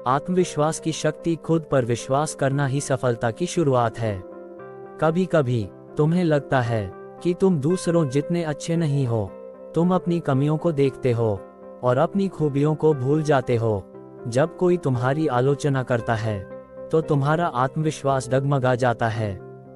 आत्मविश्वास की शक्ति खुद पर विश्वास करना ही सफलता की शुरुआत है। कभी कभी तुम्हें लगता है कि तुम दूसरों जितने अच्छे नहीं हो। तुम अपनी कमियों को देखते हो और अपनी खूबियों को भूल जाते हो। जब कोई तुम्हारी आलोचना करता है तो तुम्हारा आत्मविश्वास डगमगा जाता है।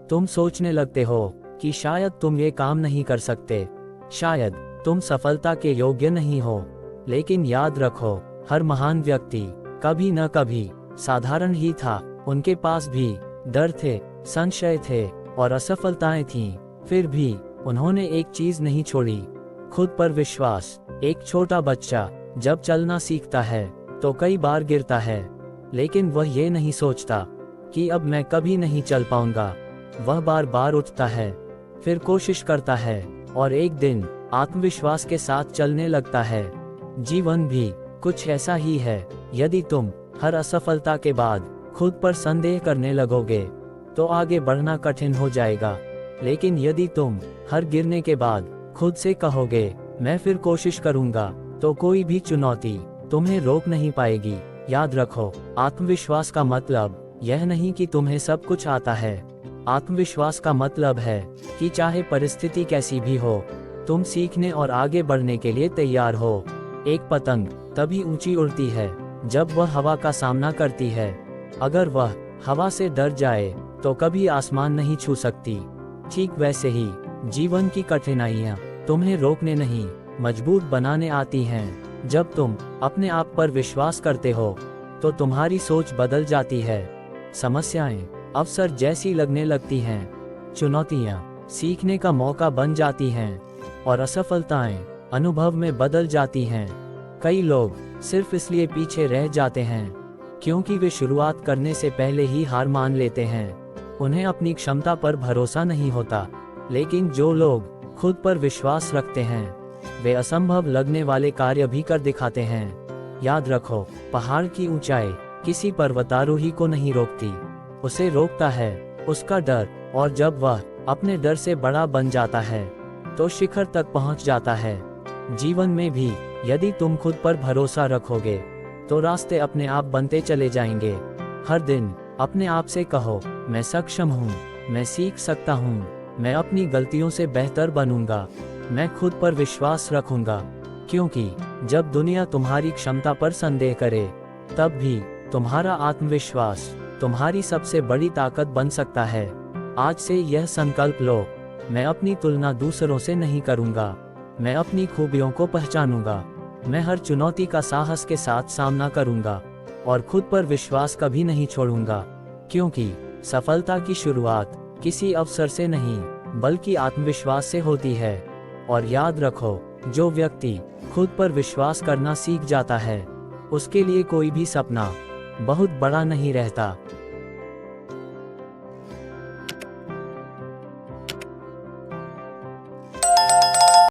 तुम सोचने लगते हो कि शायद तुम ये काम नहीं कर सकते, शायद तुम सफलता के योग्य नहीं हो। लेकिन याद रखो, हर महान व्यक्ति कभी न कभी साधारण ही था। उनके पास भी डर थे, संशय थे और असफलताएं थीं। फिर भी उन्होंने एक चीज नहीं छोड़ी, खुद पर विश्वास। एक छोटा बच्चा जब चलना सीखता है तो कई बार गिरता है, लेकिन वह ये नहीं सोचता कि अब मैं कभी नहीं चल पाऊंगा। वह बार बार उठता है, फिर कोशिश करता है और एक दिन आत्मविश्वास के साथ चलने लगता है। जीवन भी कुछ ऐसा ही है। यदि तुम हर असफलता के बाद खुद पर संदेह करने लगोगे तो आगे बढ़ना कठिन हो जाएगा। लेकिन यदि तुम हर गिरने के बाद खुद से कहोगे मैं फिर कोशिश करूंगा, तो कोई भी चुनौती तुम्हें रोक नहीं पाएगी। याद रखो, आत्मविश्वास का मतलब यह नहीं कि तुम्हें सब कुछ आता है। आत्मविश्वास का मतलब है कि चाहे परिस्थिति कैसी भी हो, तुम सीखने और आगे बढ़ने के लिए तैयार हो। एक पतंग तभी ऊंची उड़ती है जब वह हवा का सामना करती है। अगर वह हवा से डर जाए तो कभी आसमान नहीं छू सकती। ठीक वैसे ही जीवन की कठिनाइयां तुम्हें रोकने नहीं, मजबूत बनाने आती हैं। जब तुम अपने आप पर विश्वास करते हो तो तुम्हारी सोच बदल जाती है। समस्याएं अवसर जैसी लगने लगती हैं, चुनौतियां सीखने का मौका बन जाती हैं और असफलताएं अनुभव में बदल जाती हैं। कई लोग सिर्फ इसलिए पीछे रह जाते हैं क्योंकि वे शुरुआत करने से पहले ही हार मान लेते हैं। उन्हें अपनी क्षमता पर भरोसा नहीं होता। लेकिन जो लोग खुद पर विश्वास रखते हैं वे असंभव लगने वाले कार्य भी कर दिखाते हैं। याद रखो, पहाड़ की ऊंचाई किसी पर्वतारोही को नहीं रोकती, उसे रोकता है उसका डर। और जब वह अपने डर से बड़ा बन जाता है तो शिखर तक पहुंच जाता है। जीवन में भी यदि तुम खुद पर भरोसा रखोगे तो रास्ते अपने आप बनते चले जाएंगे। हर दिन अपने आप से कहो मैं सक्षम हूँ, मैं सीख सकता हूँ, मैं अपनी गलतियों से बेहतर बनूंगा, मैं खुद पर विश्वास रखूंगा। क्योंकि जब दुनिया तुम्हारी क्षमता पर संदेह करे तब भी तुम्हारा आत्मविश्वास तुम्हारी सबसे बड़ी ताकत बन सकता है। आज से यह संकल्प लो, मैं अपनी तुलना दूसरों से नहीं करूंगा, मैं अपनी खूबियों को पहचानूंगा, मैं हर चुनौती का साहस के साथ सामना करूंगा और खुद पर विश्वास कभी नहीं छोड़ूंगा। क्योंकि सफलता की शुरुआत किसी अवसर से नहीं बल्कि आत्मविश्वास से होती है। और याद रखो, जो व्यक्ति खुद पर विश्वास करना सीख जाता है उसके लिए कोई भी सपना बहुत बड़ा नहीं रहता।